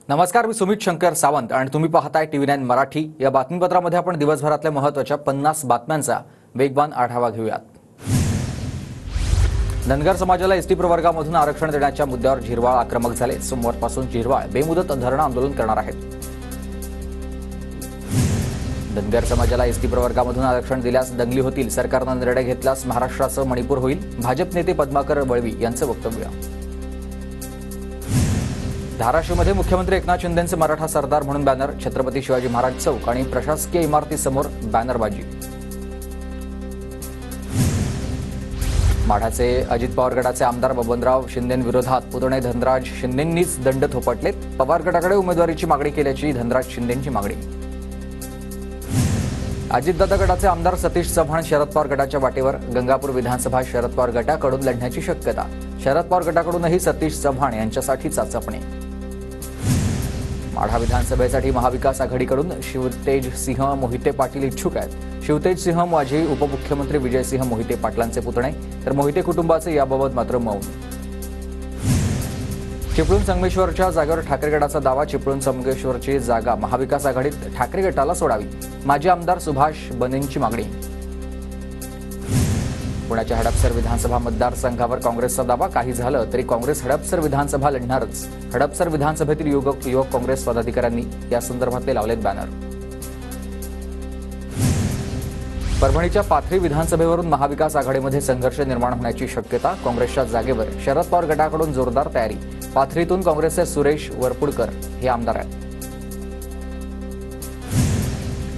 नमस्कार, मी सुमित शंकर सावंत आणि तुम्ही पाहताय TV9 मराठी। या बातमीपत्रामध्ये आपण दिवसभरातल्या महत्त्वाच्या 50 बातम्यांचा वेगवान आढावा घेऊयात। धनगर समाजाला एसटी प्रवर्गामधून आरक्षण देण्याच्या मुद्द्यावर झिरवाळ आक्रमक झाले। सोमवारपासून झिरवाळ बेमुदत धरणं आंदोलन करणार आहेत। धनगर समाजाला एसटी प्रवर्गामधून आरक्षण दिल्यास दंगली होतील। सरकारने निर्णय घेतल्यास महाराष्ट्राचं मणिपूर होईल। भाजप नेते पद्माकर वळवी यांचं वक्तव्य। धाराशिवमध्ये मुख्यमंत्री एकनाथ शिंदेंचे मराठा सरदार म्हणून बॅनर। छत्रपती शिवाजी महाराज चौक आणि प्रशासकीय इमारतीसमोर बॅनरबाजी। माढाचे अजित पवार गटाचे आमदार बबनराव शिंदेंविरोधात पुतणे धनराज शिंदेंनीच दंड थोपटले। पवार गटाकडे उमेदवारीची मागणी केल्याची धनराज शिंदेंची मागणी। अजितदादा गटाचे आमदार सतीश चव्हाण शरद पवार गटाच्या वाटेवर। गंगापूर विधानसभा शरद पवार गटाकडून लढण्याची शक्यता। शरद पवार गटाकडूनही सतीश चव्हाण यांच्यासाठी चाचपणी। माढा विधानसभेसाठी महाविकास आघाडीकडून शिवतेज सिंह मोहिते पाटील इच्छुक आहेत। शिवतेज सिंह माजी उपमुख्यमंत्री विजयसिंह मोहिते पाटलांचे पुतणे, तर मोहिते कुटुंबाचे याबाबत मात्र मौन। चिपळूण संगमेश्वरच्या जागेवर ठाकरे गटाचा दावा। चिपळूण संगमेश्वरची जागा महाविकास आघाडीत ठाकरे गटाला सोडावी, माजी आमदार सुभाष बनेंची मागणी। पुण्याच्या हडपसर विधानसभा मतदारसंघावर काँग्रेसचा दावा। काही झालं तरी काँग्रेस हडपसर विधानसभा लढणारच। हडपसर विधानसभेतील युवक काँग्रेस पदाधिकाऱ्यांनी या संदर्भातले लावलेत बॅनर। परभणीच्या पाथरी विधानसभेवरून महाविकास आघाडीमध्ये संघर्ष निर्माण होण्याची शक्यता। काँग्रेसच्या जागेवर शरद पवार गटाकडून जोरदार तयारी। पाथरीतून काँग्रेसचे सुरेश वरपुडकर हे आमदार आहेत।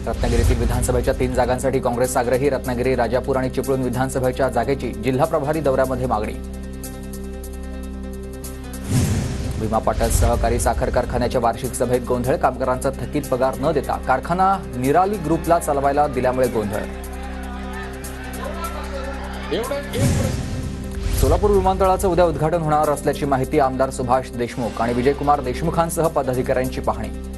रत्नागिरीतील विधानसभेच्या 3 जागांसाठी काँग्रेस आग्रही। रत्नागिरी, राजापूर आणि चिपळूण विधानसभेच्या जागेची जिल्हा प्रभारी दौऱ्यामध्ये मागणी। भीमा पाटल सहकारी साखर कारखान्याच्या वार्षिक सभेत गोंधळ। कामगारांचा थकीत पगार न देता कारखाना निराली ग्रुपला चालवायला दिल्यामुळे गोंधळ। सोलापूर विमानतळाचं उद्या उद्घाटन होणार असल्याची माहिती। आमदार सुभाष देशमुख आणि विजयकुमार देशमुखांसह पदाधिकाऱ्यांची पाहणी।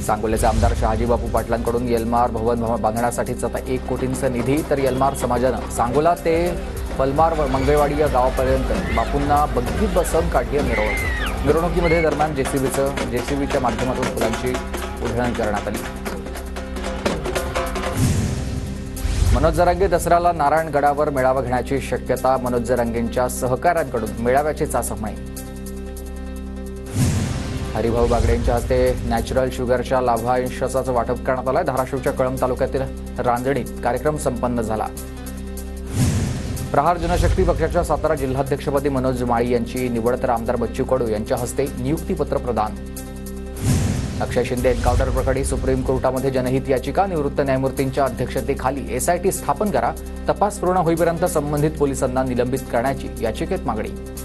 सांगोल्याचे आमदार शहाजी बापू पाटलांकडून यलमार भवन बांधण्यासाठीचा 1 कोटींचा निधी, तर यलमार समाजानं सांगोला ते पलमार व मंगळवाडी या गावापर्यंत बापूंना बग्गीत बसवून काढली मिरवणूक। मिरवणुकीमध्ये दरम्यान जेसीबीच्या माध्यमातून फुलांची उधळण करण्यात आली। मनोज जरांगे दसऱ्याला नारायणगडावर मेळावा घेण्याची शक्यता। मनोज जरांगेंच्या सहकाऱ्यांकडून मेळाव्याची चाचपणी। हरिभाऊ बागडेंच्या हस्ते नॅचरल शुगरच्या लाभांशाचं वाटप करण्यात आलं। धाराशिवच्या कळंब तालुक्यातील रांजणीत कार्यक्रम संपन्न झाला। प्रहार जनशक्ती पक्षाच्या सातारा जिल्हाध्यक्षपदी मनोज माळी यांची निवड, तर आमदार बच्चू कडू यांच्या हस्ते नियुक्तीपत्र प्रदान। अक्षय शिंदे एन्काउंटर प्रकरणी सुप्रीम कोर्टामध्ये जनहित याचिका। निवृत्त न्यायमूर्तींच्या अध्यक्षतेखाली SIT स्थापन करा। तपास पूर्ण होईपर्यंत संबंधित पोलिसांना निलंबित करण्याची याचिकेत मागणी।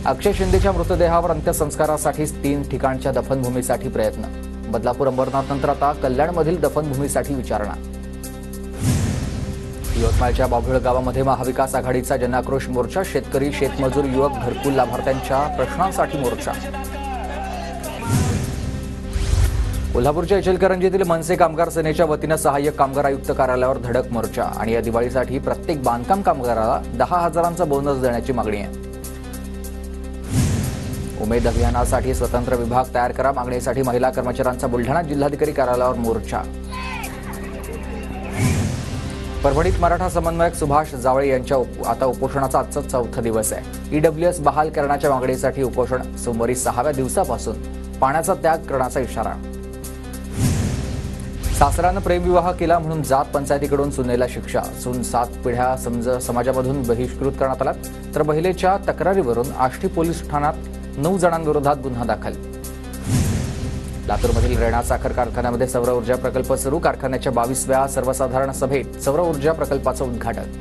अक्षय शिंदेच्या मृतदेहावर अंत्यसंस्कारासाठी 3 ठिकाणच्या दफनभूमीसाठी प्रयत्न। बदलापूर अंबरनाथ नंतर आता कल्याणमधील दफनभूमीसाठी विचारणा। यवतमाळच्या बाभुळ गावामध्ये महाविकास आघाडीचा जनाक्रोश मोर्चा। शेतकरी, शेतमजूर, युवक, घरकुल लाभार्थ्यांच्या प्रश्नांसाठी मोर्चा। कोल्हापूरच्या इचलकरंजीतील मनसे कामगार सेनेच्या वतीनं सहाय्यक कामगार आयुक्त कार्यालयावर धडक मोर्चा आणि या दिवाळीसाठी प्रत्येक बांधकाम कामगाराला 10,000चा बोनस देण्याची मागणी आहे। उमेद अभियानासाठी स्वतंत्र विभाग तयार करा मागणीसाठी महिला कर्मचाऱ्यांचा बुलढाणा जिल्हाधिकारी कार्यालयावर मोर्चा। परभणीत मराठा समन्वयक सुभाष जावळे यांच्या आता उपोषणाचा आजचा 4था दिवस आहे। EWS बहाल करण्याच्या मागणीसाठी उपोषण। सोमवारी 6व्या दिवसापासून पाण्याचा त्याग करण्याचा इशारा। सासऱ्यानं प्रेमविवाह केला म्हणून जात पंचायतीकडून सुनेला शिक्षा। सून 7 पिढ्या समाजामधून बहिष्कृत करण्यात आला, तर महिलेच्या तक्रारीवरून आष्टी पोलीस ठाण्यात 9 जणांविरोधात गुन्हा दाखल। लातूरमधील रेणा साखर कारखान्यामध्ये सौर ऊर्जा प्रकल्प सुरू। कारखान्याच्या 22व्या सर्वसाधारण सभेत सौर ऊर्जा प्रकल्पाचं उद्घाटन।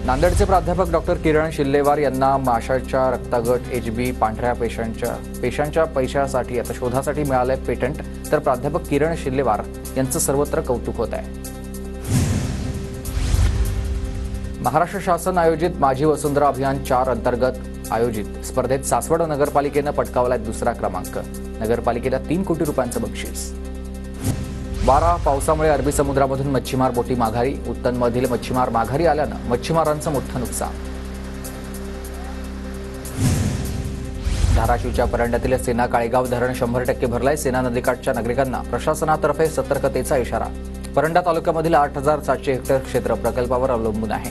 नांदेडचे प्राध्यापक डॉक्टर किरण शिल्लेवार यांना माशाच्या रक्तागट HB पांढऱ्या पेशांच्या पैशासाठी आता शोधासाठी मिळालंय पेटंट, तर प्राध्यापक किरण शिल्लेवार यांचं सर्वत्र कौतुक होत आहे। महाराष्ट्र शासन आयोजित माझी वसुंधरा अभियान 4 अंतर्गत आयोजित स्पर्धेत सासवड नगरपालिकेनं पटकावलाय 2रा क्रमांक। नगरपालिकेला 3 कोटी रुपयांचं बक्षीस। वारा पावसामुळे अरबी समुद्रामधून मच्छीमार बोटी माघारी। उत्तनमधील मच्छीमार माघारी आल्यानं मच्छीमारांचं मोठं नुकसान। धाराशिवच्या परंड्यातील सेना काळेगाव धरण 100% भरलाय. सेना नदीकाठच्या नागरिकांना प्रशासनातर्फे सतर्कतेचा इशारा. परंडा तालुक्यामधील 8,700 हेक्टर क्षेत्र प्रकल्पावर अवलंबून आहे.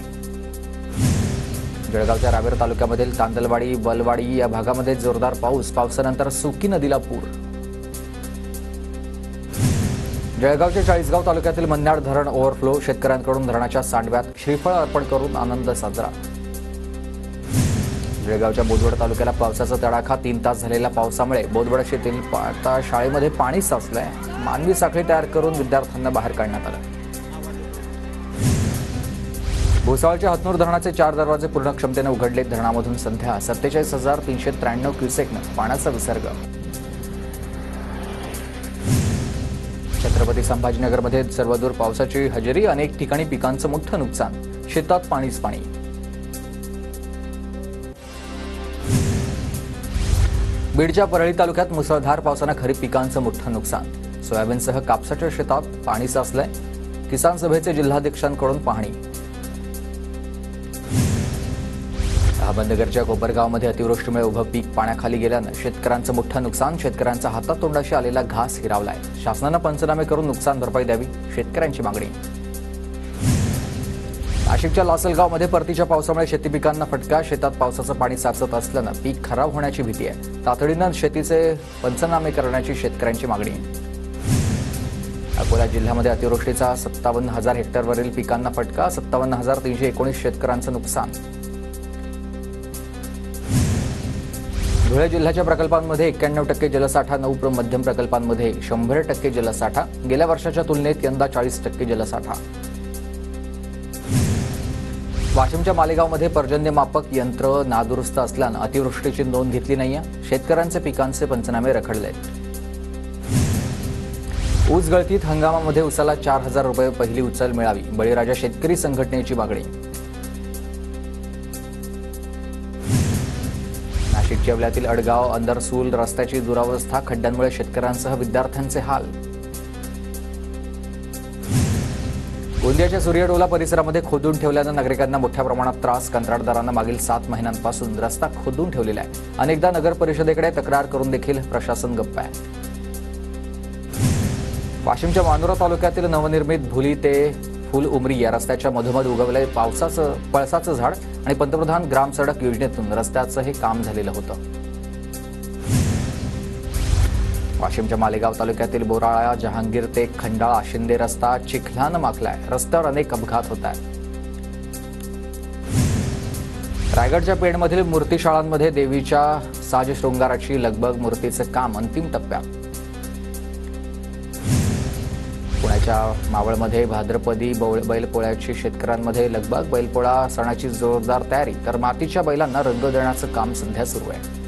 जळगावच्या रावेर तालुक्यामधील तांदलवाडी बलवाडी या भागामध्ये जोरदार पावसानंतर सुकी नदीला पूर. जळगावच्या चाळीसगाव तालुक्यातील मन्याड धरण ओव्हरफ्लो. शेतकऱ्यांकडून धरणाच्या सांडव्यात श्रीफळ अर्पण करून आनंद साजरा. जळगावच्या बोदवड तालुक्याला पावसाचा तडाखा. 3 तास झालेल्या पावसामुळे बोदवड शेतील आता शाळेमध्ये पाणी साचलंय. मानवी साखळी तयार करून विद्यार्थ्यांना बाहेर काढण्यात आलं. भुसावळच्या हतनूर धरणाचे 4 दरवाजे पूर्ण क्षमतेने उघडले. धरणामधून सध्या 47,393 क्युसेकनं पाण्याचा विसर्ग. छत्रपती संभाजीनगरमध्ये सर्वदूर पावसाची हजेरी. अनेक ठिकाणी पिकांचं मोठं नुकसान. शेतात पाणीच पाणी. बीडच्या परळी तालुक्यात मुसळधार पावसानं खरीप पिकांचं मोठं नुकसान. सोयाबीनसह कापसाच्या शेतात पाणी साचलंय. किसान सभेचे जिल्हाध्यक्षांकडून पाहणी. अहमदनगरच्या कोपरगावमध्ये अतिवृष्टीमुळे उभं पीक पाण्याखाली गेल्यानं शेतकऱ्यांचं मोठं नुकसान. शेतकऱ्यांचा हातातोंडाशी आलेला घास हिरावलाय. शासनानं पंचनामे करून नुकसान भरपाई द्यावी, शेतकऱ्यांची मागणी. नाशिकच्या लासलगावमध्ये परतीच्या पावसामुळे शेती पिकांना फटका. शेतात पावसाचं पाणी साचत असल्यानं पीक खराब होण्याची भीती आहे. तातडीनं शेतीचे पंचनामे करण्याची शेतकऱ्यांची मागणी. अकोला जिल्ह्यामध्ये अतिवृष्टीचा 57,000 हेक्टरवरील पिकांना फटका. 57,319 शेतकऱ्यांचं नुकसान. धुळे जिल्ह्याच्या प्रकल्पांमध्ये 91% जलसाठा. 9 मध्यम प्रकल्पांमध्ये 100% जलसाठा. गेल्या वर्षाच्या तुलनेत यंदा 40% जलसाठा. वाशिमच्या मालेगावमध्ये पर्जन्यमापक यंत्र नादुरुस्त असल्यानं अतिवृष्टीची नोंद घेतली नाहीये. शेतकऱ्यांचे पिकांचे पंचनामे रखडले. ऊस गळतीत हंगामामध्ये ऊसाला 4,000 रुपये पहिली उचल मिळावी. बळीराजा शेतकरी संघटनेची मागणी. नाशिक येवल्यातील अडगाव अंदरसूल रस्त्याची दुरावस्था. खड्ड्यांमुळे शेतकऱ्यांसह विद्यार्थ्यांचे हाल. गोंदियाच्या सूर्यडोला परिसरामध्ये खोदून ठेवल्यानं नागरिकांना मोठ्या प्रमाणात त्रास. कंत्राटदारांना मागील 7 महिन्यांपासून रस्ता खोदून ठेवलेला आहे. अनेकदा नगर परिषदेकडे तक्रार करून देखील प्रशासन गप्प आहे. वाशिमच्या मानोरा तालुक्यातील नवनिर्मित भुली ते फुल उमरी या रस्त्याच्या मधोमध उगवलंय पळसाचं झाड आणि पंतप्रधान ग्राम सडक योजनेतून रस्त्याचं हे काम झालेलं होतं. वाशिमच्या मालेगाव तालुक्यातील बोराळा जहांगीर ते खंडाळा शिंदे रस्ता चिखलानं माखलाय. रस्त्यावर अनेक अपघात होत आहेत. रायगडच्या पेणमधील मूर्तीशाळांमध्ये देवीच्या साज शृंगाराची लगबग. मूर्तीचं काम अंतिम टप्प्यात. पुण्याच्या मावळमध्ये भाद्रपदी बैलपोळ्याची शेतकऱ्यांमध्ये लगबग. बैलपोळा सणाची जोरदार तयारी तर मातीच्या बैलांना रंग देण्याचं काम सध्या सुरू आहे.